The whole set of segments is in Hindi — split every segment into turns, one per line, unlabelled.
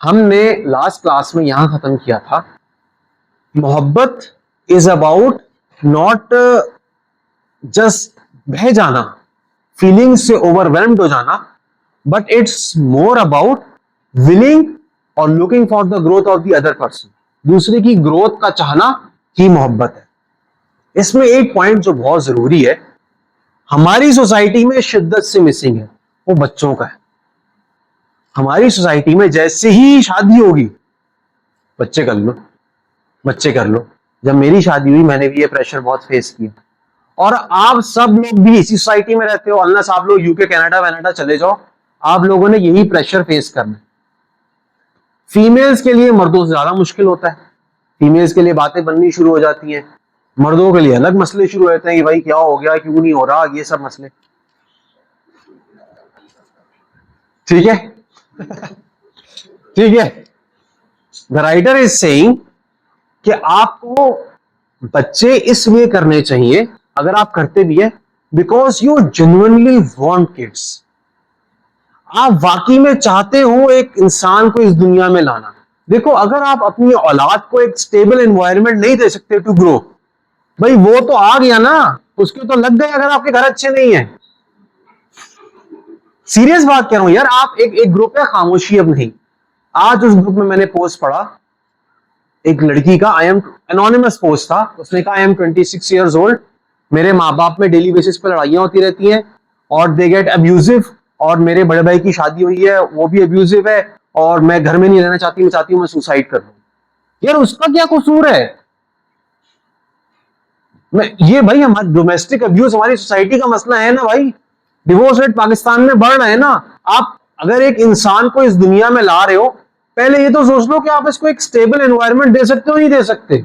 हमने लास्ट क्लास में यहां खत्म किया था, मोहब्बत इज अबाउट नॉट जस्ट बह जाना, फीलिंग्स से ओवरवेल्म्ड हो जाना, but it's more about willing और looking for the growth of the other person. दूसरे की ग्रोथ का चाहना ही मोहब्बत है। इसमें एक पॉइंट जो बहुत जरूरी है, हमारी सोसाइटी में शिद्दत से मिसिंग है, वो बच्चों का है। हमारी सोसाइटी में जैसे ही शादी होगी, बच्चे कर लो, बच्चे कर लो। जब मेरी शादी हुई मैंने भी ये प्रेशर बहुत फेस किया, और आप सब लोग भी इसी सोसाइटी में रहते हो, अनलेस आप लोग यूके कनाडा चले जाओ, आप लोगों ने यही प्रेशर फेस करना है। फीमेल्स के लिए मर्दों से ज्यादा मुश्किल होता है। फीमेल्स के लिए बातें बननी शुरू हो जाती हैं, मर्दों के लिए अलग मसले शुरू हो जाते हैं कि भाई क्या हो गया, क्यों नहीं हो रहा, ये सब मसले। ठीक है ठीक है। द राइटर इज सेइंग कि आपको बच्चे इसलिए करने चाहिए, अगर आप करते भी है, because you genuinely want kids. आप वाकई में चाहते हो एक इंसान को इस दुनिया में लाना। देखो, अगर आप अपनी औलाद को एक स्टेबल एनवायरनमेंट नहीं दे सकते टू ग्रो, भाई वो तो आ गया ना, उसके तो लग गए अगर आपके घर अच्छे नहीं है। सीरियस बात कह रहा हूं यार। आप एक ग्रुप है खामोशी अब नहीं, आज उस ग्रुप में मैंने पोस्ट पढ़ा, एक लड़की का, आई एम एनोनिमस पोस्ट था, उसने कहा आई एम 26 ईयर्स ओल्ड, मेरे माँ बाप में डेली बेसिस पर लड़ाइयां होती रहती हैं और दे गेट अब्यूजिव, और मेरे बड़े भाई की शादी हुई है वो भी अब्यूजिव है, और मैं घर में नहीं रहना चाहती, मैं चाहती हूं मैं सुसाइड कर लूं। यार उसका क्या कसूर है? ये भाई हमारा डोमेस्टिक अब्यूज हमारी सोसाइटी का मसला है ना भाई। डिवोर्स रेट पाकिस्तान में बढ़ रहा है ना। आप अगर एक इंसान को इस दुनिया में ला रहे हो, पहले ये तो सोच लो कि आप इसको एक स्टेबल एनवायरनमेंट दे सकते हो, नहीं दे सकते।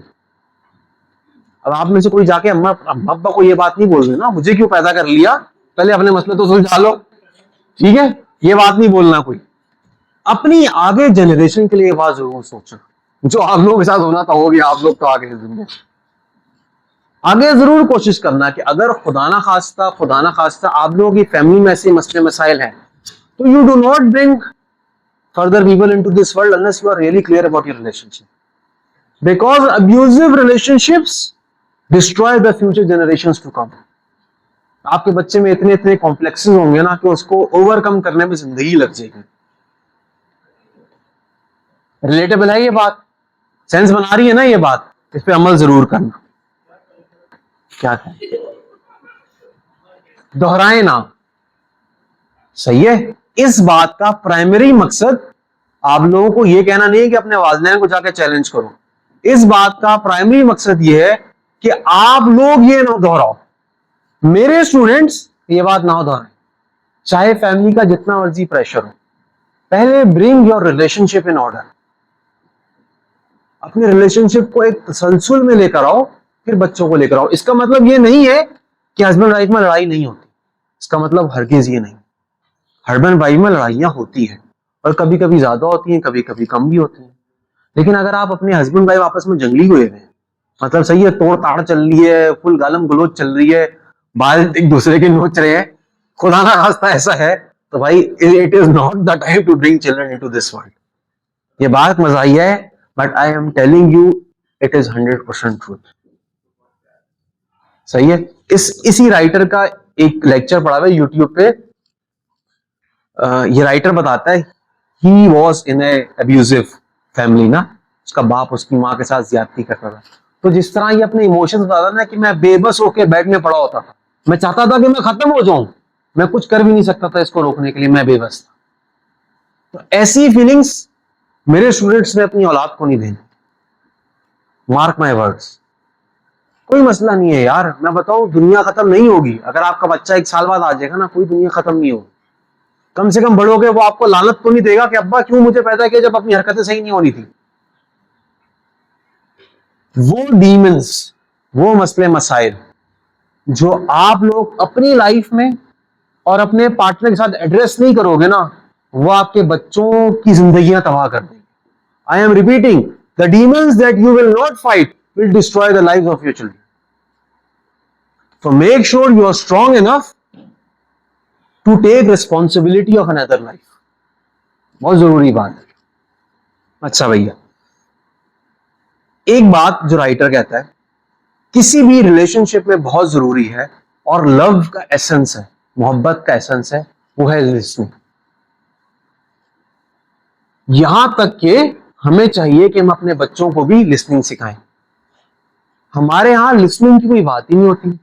अब आप में से कोई जाके अम्मा अब्बा को ये बात नहीं बोल रहे ना, मुझे क्यों पैदा कर लिया, पहले अपने मसले तो सुलझा लो। ठीक है, ये बात नहीं बोलना कोई। अपनी आगे जनरेशन के लिए ये बात जरूर सोचो। जो आप लोगों के साथ होना था हो गया, आप लोग तो आगे आगे जरूर कोशिश करना कि अगर खुदा ना खास्ता आप लोगों की फैमिली में ऐसे मसले मसाइल हैं, तो you do not bring further people into this world unless you are really clear about your relationship, because abusive relationships destroy the future generations to come. आपके बच्चे में इतने इतने कॉम्प्लेक्सेस होंगे ना कि उसको ओवरकम करने में जिंदगी लग जाएगी। रिलेटेबल है ये बात? सेंस बना रही है ना ये बात? इस पे अमल जरूर करना। क्या है, दोहराए ना। सही है। इस बात का प्राइमरी मकसद आप लोगों को यह कहना नहीं है कि अपने वालिदैन को जाकर चैलेंज करो। इस बात का प्राइमरी मकसद यह है कि आप लोग ये ना दोहराओ, मेरे स्टूडेंट्स ये बात ना दोहराएं, चाहे फैमिली का जितना मर्जी प्रेशर हो। पहले bring your relationship in order. अपने रिलेशनशिप को एक तसलसल में लेकर आओ, फिर बच्चों को लेकर आओ। इसका मतलब ये नहीं है कि हस्बैंड वाइफ में लड़ाई नहीं होती, इसका मतलब हरगिज ये नहीं। हस्बैंड वाइफ में लड़ाइयां होती है, और कभी कभी ज्यादा होती हैं, कभी कभी कम भी होती हैं। लेकिन अगर आप अपने हस्बैंड वाइफ आपस में जंगली हुए हैं, मतलब सही है, तोड़ ताड़ चल रही है, फुल गालम गलोच चल रही है, बाल एक दूसरे के नोच रहे हैं, खुदा ना खास्ता ऐसा है, तो भाई it is not the time to bring children into this world. ये बात मजाहिया है, but I am telling you it is 100% truth. सही है। इसी राइटर का एक लेक्चर पढ़ा हुआ है यूट्यूब पे। ये राइटर बताता है he was in A abusive family ना, उसका बाप उसकी माँ के साथ ज्यादती करता था। तो जिस तरह ये अपने इमोशंस बताता ना कि मैं बेबस होकर बेड में पड़ा होता था, मैं चाहता था कि मैं खत्म हो जाऊं, मैं कुछ कर भी नहीं सकता था इसको रोकने के लिए, मैं बेबस था। तो ऐसी फीलिंग्स मेरे स्टूडेंट्स ने अपनी औलाद को नहीं देनी। Mark my words. कोई मसला नहीं है यार, मैं बताऊं, दुनिया खत्म नहीं होगी। अगर आपका बच्चा 1 साल बाद आ जाएगा ना, कोई दुनिया खत्म नहीं होगी। कम से कम बड़ोगे, वो आपको लानत तो नहीं देगा कि अब्बा क्यों मुझे पैदा किया जब अपनी हरकतें सही नहीं होनी थी। वो डीमंस, वो मसले मसाइल जो आप लोग अपनी लाइफ में और अपने पार्टनर के साथ एड्रेस नहीं करोगे ना, वो आपके बच्चों की जिंदगियां तबाह कर देंगे। I am repeating, the demons that you will not fight will destroy the lives of your children. So make sure you are strong enough to take responsibility of another life. बहुत जरूरी बात है। अच्छा भैया, एक बात जो राइटर कहता है, किसी भी रिलेशनशिप में बहुत जरूरी है और लव का एसेंस है, मोहब्बत का एसेंस है, वो है लिसनिंग। यहां तक कि हमें चाहिए कि हम अपने बच्चों को भी लिसनिंग सिखाएं। हमारे यहां लिसनिंग की कोई बात ही नहीं होती।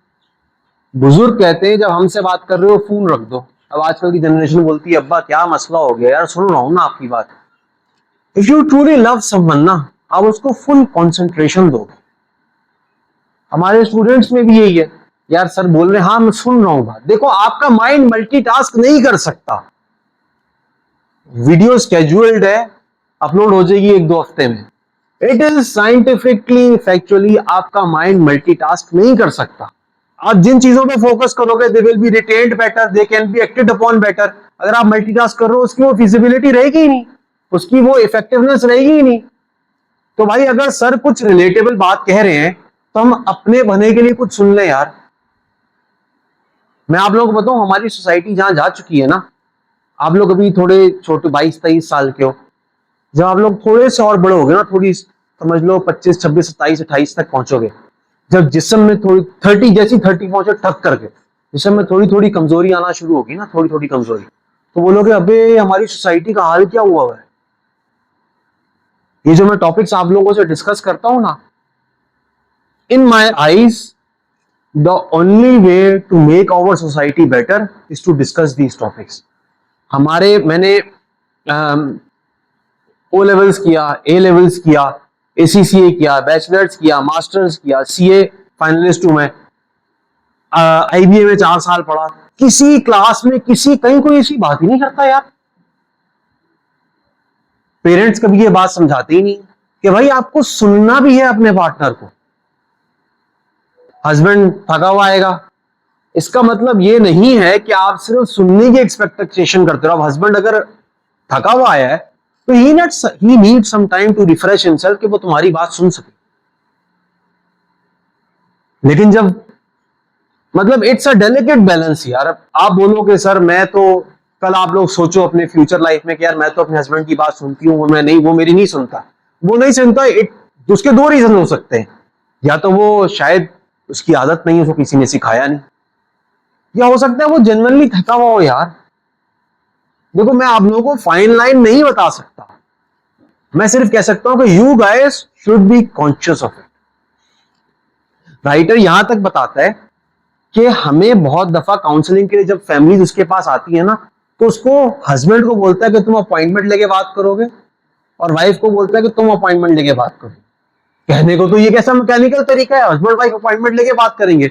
बुजुर्ग कहते हैं जब हमसे बात कर रहे हो फोन रख दो। अब आजकल की जनरेशन बोलती है अब्बा क्या मसला हो गया यार, सुन रहा हूं ना आपकी बात। If you truly love someone ना, आप उसको फुल कंसंट्रेशन दोगे। हमारे स्टूडेंट्स में भी यही है, यार सर बोल रहे हैं, हाँ मैं सुन रहा हूं बात। देखो आपका माइंड मल्टीटास्क नहीं कर सकता। वीडियो स्केड्यूल्ड है, अपलोड हो जाएगी 1-2 हफ्ते में। इट इज साइंटिफिकली फैक्चुअली आपका माइंड मल्टीटास्क नहीं कर सकता। आप जिन चीजों पे फोकस करोगे they will be retained better, they can be acted upon better. अगर आप मल्टीटास्क कर रहे हो उसकी वो फिजिबिलिटी रहेगी ही नहीं, उसकी वो इफेक्टिवनेस रहेगी ही नहीं। तो भाई अगर सर कुछ रिलेटेबल बात कह रहे हैं तो हम अपने भले के लिए कुछ सुन ले यार। मैं आप लोगों को बताऊं, हमारी सोसाइटी जहां जा चुकी है ना, आप लोग अभी थोड़े छोटे 22-23 साल के हो, जब आप लोग थोड़े से और बड़े हो गए ना, थोड़ी समझ लो 25, 26, 27, 28 तक पहुंचोगे, जब जिस्म में थोड़ी 30 जैसी 30 पहुंचे ठक करके जिस्म में थोड़ी थोड़ी कमजोरी आना शुरू होगी ना, थोड़ी थोड़ी कमजोरी, तो बोलोगे अबे हमारी सोसाइटी का हाल क्या हुआ है। ये जो मैं टॉपिक्स आप लोगों से डिस्कस करता हूं ना, in my eyes the only way to make our society better is to discuss these topics. मैंने ओ लेवल्स किया, ए लेवल्स किया, ACCA किया, बैचलर्स किया, मास्टर्स किया, CA फाइनलिस्ट हूं मैं, IBA में 4 साल पढ़ा। किसी क्लास में किसी कहीं कोई ऐसी बात ही नहीं करता यार। पेरेंट्स कभी ये बात समझाते ही नहीं कि भाई आपको सुनना भी है अपने पार्टनर को। हस्बैंड थका हुआ आएगा, इसका मतलब ये नहीं है कि आप सिर्फ सुनने की एक्सपेक्टेशन करते हो। अब हस्बैंड अगर थका हुआ आया है तो he need some time to refresh himself कि वो तुम्हारी बात सुन सके। लेकिन जब मतलब इट्स अ डेलिकेट बैलेंस यार। आप बोलोगे सर मैं तो, कल आप लोग सोचो अपने फ्यूचर लाइफ में कि यार मैं तो अपने हस्बैंड की बात सुनती हूँ, वो मेरी नहीं सुनता। वो नहीं सुनता, उसके 2 रीजन हो सकते हैं। या तो वो शायद उसकी आदत नहीं है, उसको किसी ने सिखाया नहीं, या हो सकता है वो जेन्युइनली थका हुआ हो यार। देखो मैं आप लोगों को फाइन लाइन नहीं बता सकता, मैं सिर्फ कह सकता हूं कि you guys should be conscious of it. Writer यहां तक बताता है कि हमें बहुत दफा काउंसलिंग के लिए जब फैमिली उसके पास आती है ना, तो उसको हस्बैंड को बोलता है कि तुम अपॉइंटमेंट लेके बात करोगे, और वाइफ को बोलता है कि तुम अपॉइंटमेंट लेके बात करो। कहने को तो ये कैसा मैकेनिकल तरीका है, हस्बैंड वाइफ अपॉइंटमेंट लेके बात करेंगे।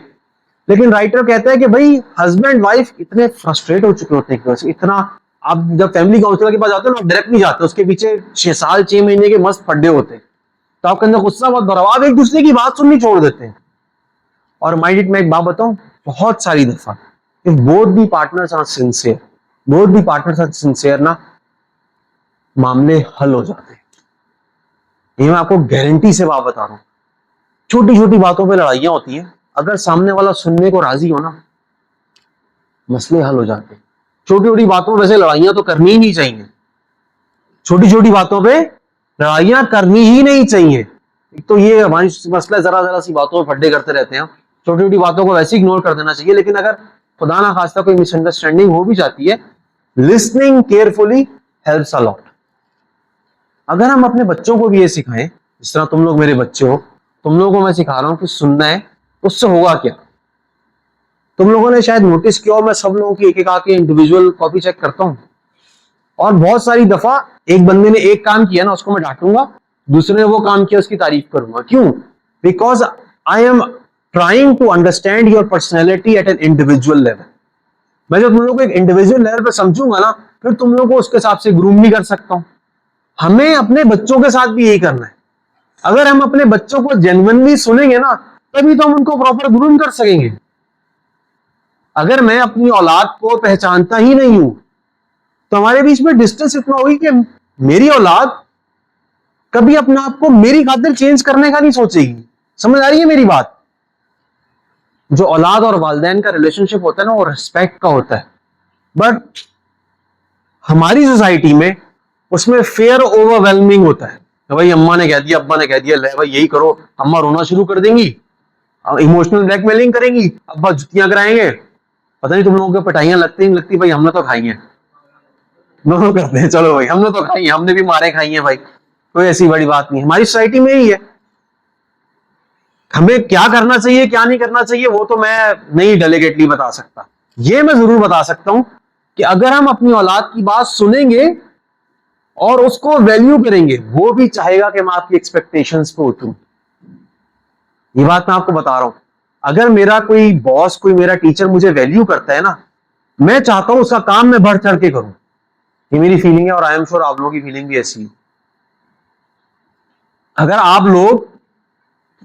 लेकिन राइटर कहता है कि भाई हस्बैंड वाइफ इतने फ्रस्ट्रेट हो चुके होते हैं, इतना, आप जब फैमिली काउंसलर के पास जाते हो ना, डायरेक्ट नहीं जाते, उसके पीछे 6 साल 6 महीने के मस्त फड्डे होते हैं, तो आपके अंदर गुस्सा बहुत भरा, आप एक दूसरे की बात सुननी छोड़ देते हैं। और माइंड इट, मैं एक बात बताऊं, बहुत सारी दफा if both the partners are sincere ना, मामले हल हो जाते हैं। ये मैं आपको गारंटी से बात बता रहा हूं। छोटी छोटी बातों पे लड़ाइयां होती हैं, अगर सामने वाला सुनने को राजी हो ना, मसले हल हो जाते हैं। छोटी छोटी बातों पे वैसे लड़ाइयां तो करनी ही नहीं चाहिए, छोटी छोटी बातों पे लड़ाइयां करनी ही नहीं चाहिए। एक तो ये हमारी मसला, जरा जरा सी बातों में फड्डे करते रहते हैं, छोटी छोटी बातों को वैसे इग्नोर कर देना चाहिए। लेकिन अगर खुदा ना खास्ता कोई मिसअंडरस्टैंडिंग हो भी जाती है, listening carefully helps a lot. अगर हम अपने बच्चों को भी ये सिखाएं, जिस तरह तुम लोग मेरे बच्चे हो, तुम लोगों को मैं सिखा रहा हूं कि सुनना है, उससे होगा क्या। तुम लोगों ने शायद नोटिस किया हो, मैं सब लोगों की एक एक आके इंडिविजुअल कॉपी चेक करता हूं, और बहुत सारी दफा एक बंदे ने एक काम किया ना, उसको मैं डांटूंगा, दूसरे ने वो काम किया उसकी तारीफ करूंगा। क्यों? Because I am trying to understand your personality at an individual level. मैं जब तुम लोग को एक इंडिविजुअल लेवल पर समझूंगा ना, फिर तुम लोग को उसके हिसाब से ग्रूम भी कर सकता हूं। हमें अपने बच्चों के साथ भी यही करना है। अगर हम अपने बच्चों को जेन्युइनली सुनेंगे ना, तभी तो हम उनको प्रॉपर ग्रूम कर सकेंगे। अगर मैं अपनी औलाद को पहचानता ही नहीं हूं, तो हमारे बीच में डिस्टेंस इतना होगी कि मेरी औलाद कभी अपने आप को मेरी खातिर चेंज करने का नहीं सोचेगी। समझ आ रही है मेरी बात? जो औलाद और वालिदैन का रिलेशनशिप होता है ना, वो रिस्पेक्ट का होता है। बट हमारी सोसाइटी में उसमें फेयर ओवरवेलमिंग होता है तो भाई अम्मा ने कह दिया, अब्बा ने कह दिया, ले भाई यही करो, अम्मा रोना शुरू कर देंगी, इमोशनल ब्लैकमेलिंग करेंगी, अब्बा जुतियां कराएंगे, पता नहीं तुम लोगों को पिटाइयां लगती नहीं लगती, भाई हमने तो खाई हैं, दोनों करते हैं, चलो भाई हमने तो खाई है, हमने भी मारे खाई हैं भाई, कोई ऐसी बड़ी बात नहीं, हमारी सोसाइटी में ही है। हमें क्या करना चाहिए क्या नहीं करना चाहिए वो तो मैं नहीं डेलीगेटली बता सकता, ये मैं जरूर बता सकता हूं कि अगर हम अपनी औलाद की बात सुनेंगे और उसको वैल्यू करेंगे, वो भी चाहेगा कि मैं आपकी एक्सपेक्टेशंस पे उतरूं। ये बात मैं आपको बता रहा हूं, अगर मेरा कोई बॉस, कोई मेरा टीचर मुझे वैल्यू करता है ना, मैं चाहता हूं उसका काम मैं बढ़ चढ़ के करूं। ये मेरी फीलिंग है और आई एम श्योर आप लोगों की फीलिंग भी ऐसी है। अगर आप लोग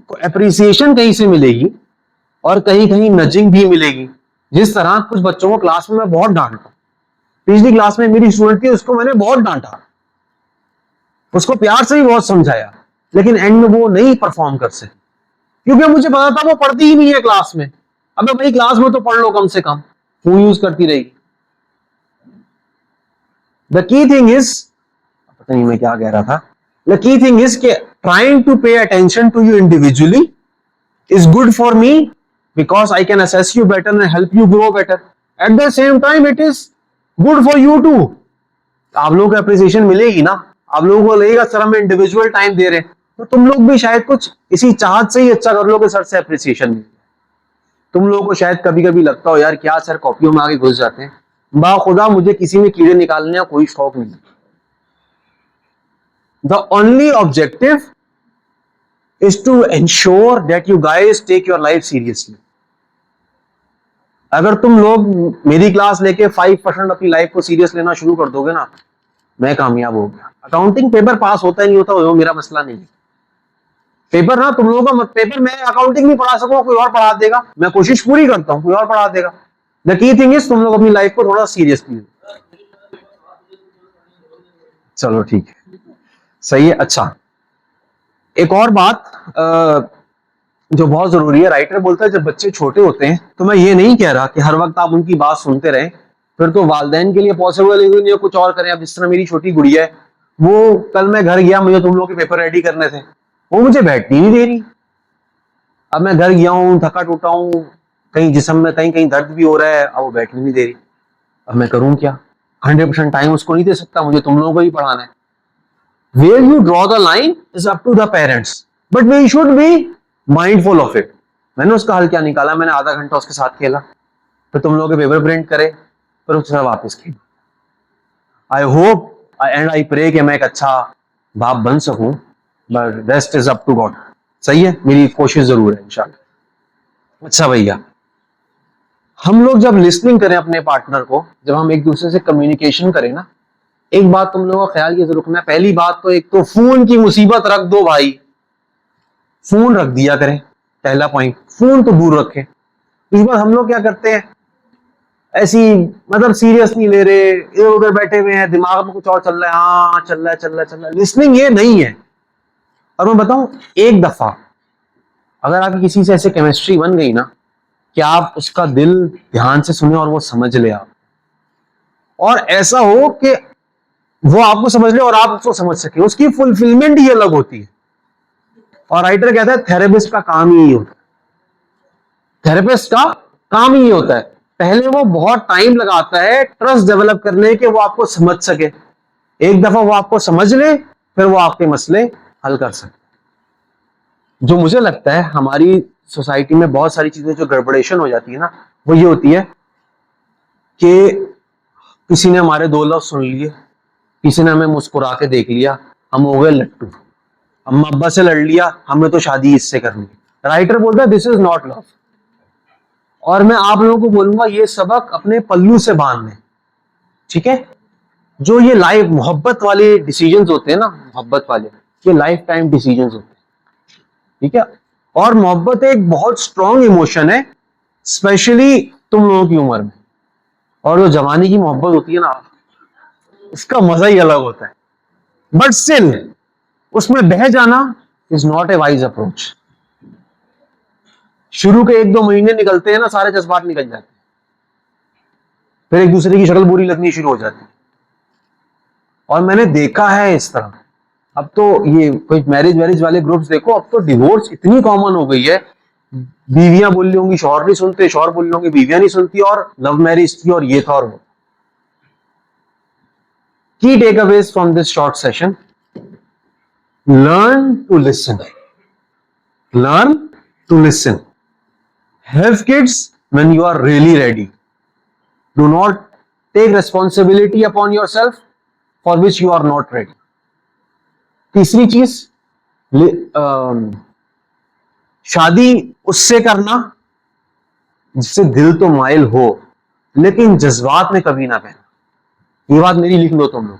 को एप्रिसिएशन कहीं से मिलेगी और कहीं कहीं नजिंग भी मिलेगी, जिस तरह कुछ बच्चों को क्लास में मैं बहुत डांटता, पिछली क्लास में मेरी स्टूडेंट थी, उसको मैंने बहुत डांटा, उसको प्यार से भी बहुत समझाया, लेकिन एंड में वो नहीं परफॉर्म कर सकी, क्योंकि मुझे पता था वो पढ़ती ही नहीं है क्लास में। अबे भाई क्लास में तो पढ़ लो कम से कम, फोन यूज करती रहेगी। द की थिंग इज, पता नहीं मैं क्या कह रहा था, द की थिंग इज के trying to pay attention to you individually is good for me because I can assess you better and help you grow better. At the same time, it is good for you too. आप लोगों को अप्रिसिएशन मिलेगी ना, आप लोगों को लगेगा सर हमें इंडिविजुअल टाइम दे रहे हैं, तो तुम लोग भी शायद कुछ इसी चाहत से ही अच्छा कर लो कि सर से अप्रिसिएशन मिले। तुम लोगों को शायद कभी कभी लगता हो यार क्या सर कॉपियों में आगे घुस जाते हैं, बाखुदा मुझे किसी में कीड़े निकालने का कोई शौक नहीं। The only objective is to ensure that you guys take your life seriously. अगर तुम लोग मेरी क्लास लेके 5% अपनी लाइफ को सीरियस लेना शुरू कर दोगे ना, मैं कामयाब हो गया। अकाउंटिंग पेपर पास होता है नहीं होता वो मेरा मसला नहीं है, पेपर ना तुम लोगों का पेपर, मैं अकाउंटिंग नहीं पढ़ा सकूंगा, कोई और पढ़ा देगा, मैं कोशिश पूरी करता हूं, कोई और पढ़ा देगा। द की थिंग इज तुम लोग अपनी लाइफ को थोड़ा सीरियसली, चलो ठीक है, सही है। अच्छा एक और बात जो बहुत जरूरी है, राइटर बोलता है जब बच्चे छोटे होते हैं तो मैं ये नहीं कह रहा कि हर वक्त आप उनकी बात सुनते रहें, फिर तो वालिदैन के लिए पॉसिबल ही नहीं है कुछ और करें। अब जिस तरह मेरी छोटी गुड़िया है, वो कल मैं घर गया, मुझे तुम लोग के पेपर रेडी करने थे, वो मुझे बैठनी नहीं दे रही। अब मैं घर गया हूँ, थका टूटा हूँ, कहीं जिस्म में कहीं कहीं दर्द भी हो रहा है, अब वो बैठने नहीं दे रही, अब मैं करूँ क्या? 100% टाइम उसको नहीं दे सकता, मुझे तुम लोगों को ही पढ़ाना है। Where you draw the line is up to the parents, but we should be mindful of it. मैंने उसका हल क्या निकाला, मैंने आधा घंटा उसके साथ खेला, फिर तुम लोगों के पेपर प्रिंट करे, फिर उसके साथ वापस खेला। I hope and I pray कि मैं एक अच्छा बाप बन सकूं, but rest is up to God. सही है, मेरी कोशिश जरूर है इंशाल्लाह। अच्छा भैया, हम लोग जब लिसनिंग करें अपने पार्टनर को, जब हम एक दूसरे से कम्युनिकेशन करें ना, एक बात तुम लोगों का ख्याल ये जरूर रखना, पहली बात तो एक तो फोन की मुसीबत रख दो भाई, फोन रख दिया करें, पहला पॉइंट, फोन तो दूर रखें। इस बार हम लोग क्या करते हैं, ऐसी मतलब सीरियस नहीं ले रहे, इधर उधर बैठे हुए हैं, दिमाग में कुछ और चल रहा है, हाँ चल रहा है चल रहा है चल रहा है, लिसनिंग ये नहीं है। और मैं बताऊं, एक दफा अगर आपकी किसी से ऐसे केमिस्ट्री बन गई ना कि आप उसका दिल ध्यान से सुने और वो समझ ले आप, और ऐसा हो कि वो आपको समझ ले और आप उसको समझ सके, उसकी फुलफिलमेंट ही अलग होती है। और राइटर कहता है थेरेपिस्ट का काम ही होता है, थेरेपिस्ट का काम ही होता है, पहले वो बहुत टाइम लगाता है ट्रस्ट डेवलप करने के, वो आपको समझ सके, एक दफा वो आपको समझ ले, फिर वो आपके मसले हल कर सके। जो मुझे लगता है हमारी सोसाइटी में बहुत सारी चीजें जो गड़बड़ेशन हो जाती है ना, वो ये होती है कि किसी ने हमारे 2 लफ्ज सुन लिए, किसी ने हमें मुस्कुरा के देख लिया, हम हो गए लट्टू, अम्मा अब्बा से लड़ लिया, हमने तो शादी इससे करनी। राइटर बोलता है दिस इज नॉट लव। और मैं आप लोगों को बोलूंगा ये सबक अपने पल्लू से बांध लें, ठीक है? जो ये लाइफ मोहब्बत वाले डिसीजंस होते हैं ना, मोहब्बत वाले, ये लाइफ टाइम डिसीजंस होते हैं, ठीक है? और मोहब्बत एक बहुत स्ट्रॉन्ग इमोशन है, स्पेशली तुम लोगों की उम्र में। और जो जवानी की मोहब्बत होती है ना, उसका मजा ही अलग होता है, बट स्टिल उसमें बह जाना is not a wise approach. शुरू के 1-2 महीने निकलते हैं ना, सारे जज्बात निकल जाते हैं, फिर एक दूसरे की शक्ल बुरी लगनी शुरू हो जाती है। और मैंने देखा है इस तरह, अब तो ये कोई मैरिज वाले ग्रुप्स देखो, अब तो डिवोर्स इतनी कॉमन हो गई है, बीवियां बोल रही होंगी शौहर नहीं सुनते, शौहर बोल रही होंगी बीवियां नहीं सुनती, और लव मैरिज थी और ये था और वो। Key takeaways from this short session, learn to listen, learn to listen, have kids when you are really ready, do not take responsibility upon yourself for which you are not ready. तीसरी चीज, शादी उससे करना जिससे दिल तो माइल हो लेकिन जज्बात में कभी ना बहना। ये बात मेरी लिख लो तुम लोग,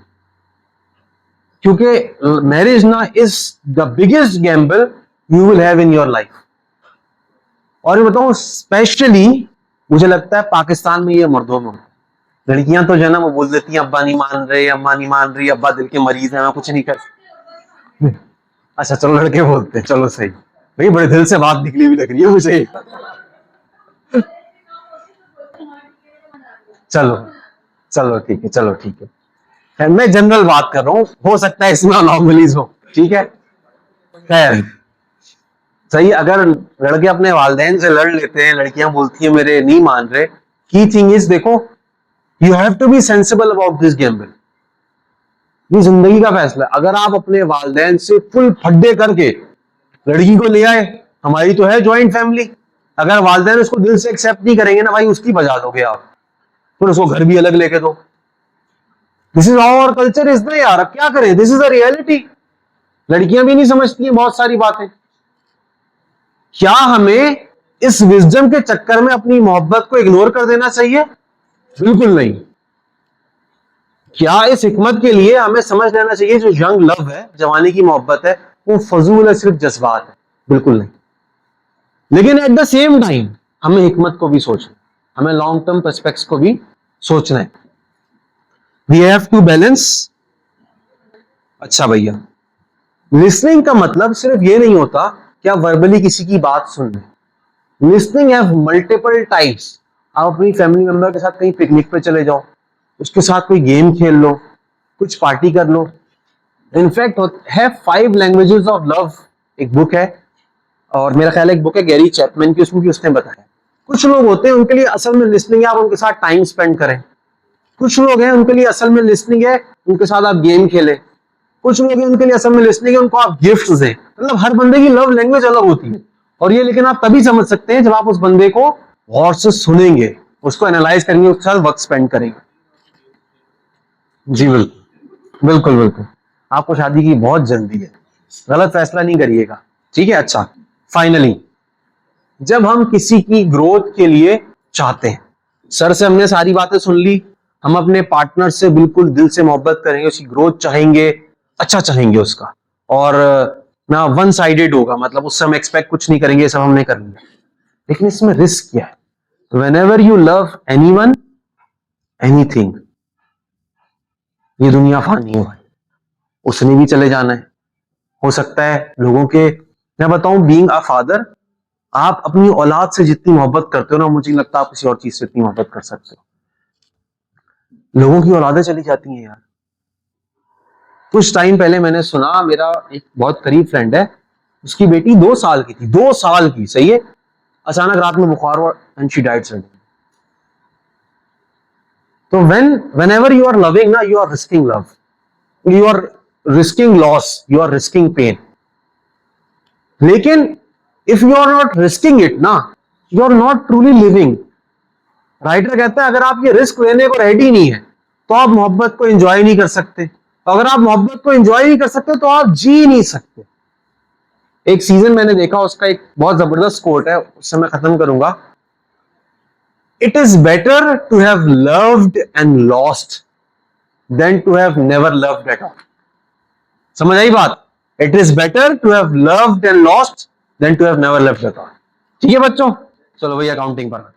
क्योंकि मैरिज ना is the biggest Gamble you will have in your life. और मैं बताऊं, स्पेशली मुझे लगता है पाकिस्तान में ये मर्दों में, लड़कियां तो जो है ना वो बोल देती हैं अब्बा नहीं मान रहे, अम्मा नहीं मान रही, अब्बा दिल के मरीज है, मैं कुछ नहीं कर। अच्छा चलो लड़के बोलते हैं, चलो सही भाई, बड़े दिल से बात निकली हुई लग रही है मुझे। चलो चलो ठीक है, चलो ठीक है, मैं जनरल बात कर रहा हूं, हो सकता है इसमें अनॉमलीज हो, ठीक है। खैर सही, अगर लड़के अपने वालिदैन से लड़ लेते हैं, लड़कियां बोलती हैं मेरे नहीं मान रहे, की थिंग इज देखो, you have to be sensible about this gamble. ये जिंदगी का फैसला है। अगर आप अपने वालिदैन से फुल फड्डे करके लड़की को ले आए, हमारी तो है ज्वाइंट फैमिली, अगर वालिदैन उसको दिल से एक्सेप्ट नहीं करेंगे ना भाई, उसकी बजा दोगे आप, फिर उसको घर भी अलग लेके दो। This is our culture is ना यार, क्या करें, दिस इज अ रियलिटी। लड़कियां भी नहीं समझती हैं बहुत सारी बातें। क्या हमें इस विजडम के चक्कर में अपनी मोहब्बत को इग्नोर कर देना चाहिए? बिल्कुल नहीं। क्या इस हिकमत के लिए हमें समझ लेना चाहिए जो यंग लव है, जवानी की मोहब्बत है, वो फजूल है, सिर्फ जज्बात है? बिल्कुल नहीं। लेकिन एट द सेम टाइम हमें हिकमत को भी सोचना, हमें लॉन्ग टर्म पर्सपेक्ट्स को भी सोचना है। We have to balance. अच्छा भैया, लिसनिंग का मतलब सिर्फ ये नहीं होता कि आप वर्बली किसी की बात सुन रहे। Listening have multiple types. आप अपनी फैमिली मेंबर के साथ कहीं पिकनिक पे चले जाओ, उसके साथ कोई गेम खेल लो, कुछ पार्टी कर लो। इनफैक्ट है 5 लैंग्वेजेस ऑफ लव, एक बुक है, और मेरा ख्याल है एक बुक है गैरी चैपमैन की, उसमें भी उसने बताया। कुछ लोग होते हैं उनके लिए असल में लिसनिंग है आप उनके साथ टाइम स्पेंड करें, कुछ लोग हैं उनके लिए असल में लिसनिंग है उनके साथ आप गेम खेलें, कुछ लोग हैं उनके लिए असल में लिसनिंग है उनको आप गिफ्ट दें। मतलब हर बंदे की लव लैंग्वेज अलग होती है, और ये लेकिन आप तभी समझ सकते हैं जब आप उस बंदे को गौर से सुनेंगे, उसको एनालाइज करेंगे, उसके साथ वक्त स्पेंड करेंगे। जी बिल्कुल बिल्कुल बिल्कुल। आपको शादी की बहुत जल्दी है, गलत फैसला नहीं करिएगा, ठीक है। अच्छा, फाइनली जब हम किसी की ग्रोथ के लिए चाहते हैं, सर से हमने सारी बातें सुन ली, हम अपने पार्टनर से बिल्कुल दिल से मोहब्बत करेंगे, उसकी ग्रोथ चाहेंगे, अच्छा चाहेंगे उसका, और ना वन साइडेड होगा, मतलब उससे हम एक्सपेक्ट कुछ नहीं करेंगे, सब हमने कर लिया। लेकिन इसमें रिस्क क्या है? Whenever you love anyone, anything, ये दुनिया फानी है भाई, उसने भी चले जाना है। हो सकता है लोगों के, मैं बताऊं, बीइंग अ फादर, आप अपनी औलाद से जितनी मोहब्बत करते हो ना, मुझे नहीं लगता आप किसी और चीज से इतनी मोहब्बत कर सकते हो। लोगों की औलादें चली जाती हैं यार। कुछ टाइम पहले मैंने सुना, मेरा एक बहुत करीब फ्रेंड है, उसकी बेटी 2 साल की थी, 2 साल की, सही है, अचानक रात में बुखार हुआ एंड शी डाइड सडनली। तो whenever you are loving ना, you are risking love, you are risking loss, you are risking pain. लेकिन if you are not risking it ना, you are not truly living. Writer कहता है अगर आप ये रिस्क लेने को रेडी नहीं है तो आप मोहब्बत को एंजॉय नहीं कर सकते, अगर आप मोहब्बत को एंजॉय नहीं कर सकते तो आप जी नहीं सकते। एक सीजन मैंने देखा, उसका एक बहुत जबरदस्त कोट है, उससे मैं खत्म करूंगा। It is better to have loved and lost than to have never loved at all. समझ आई बात? It is better to have loved and lost than to have never loved at all. ठीक है बच्चों, चलो भैया काउंटिंग पर।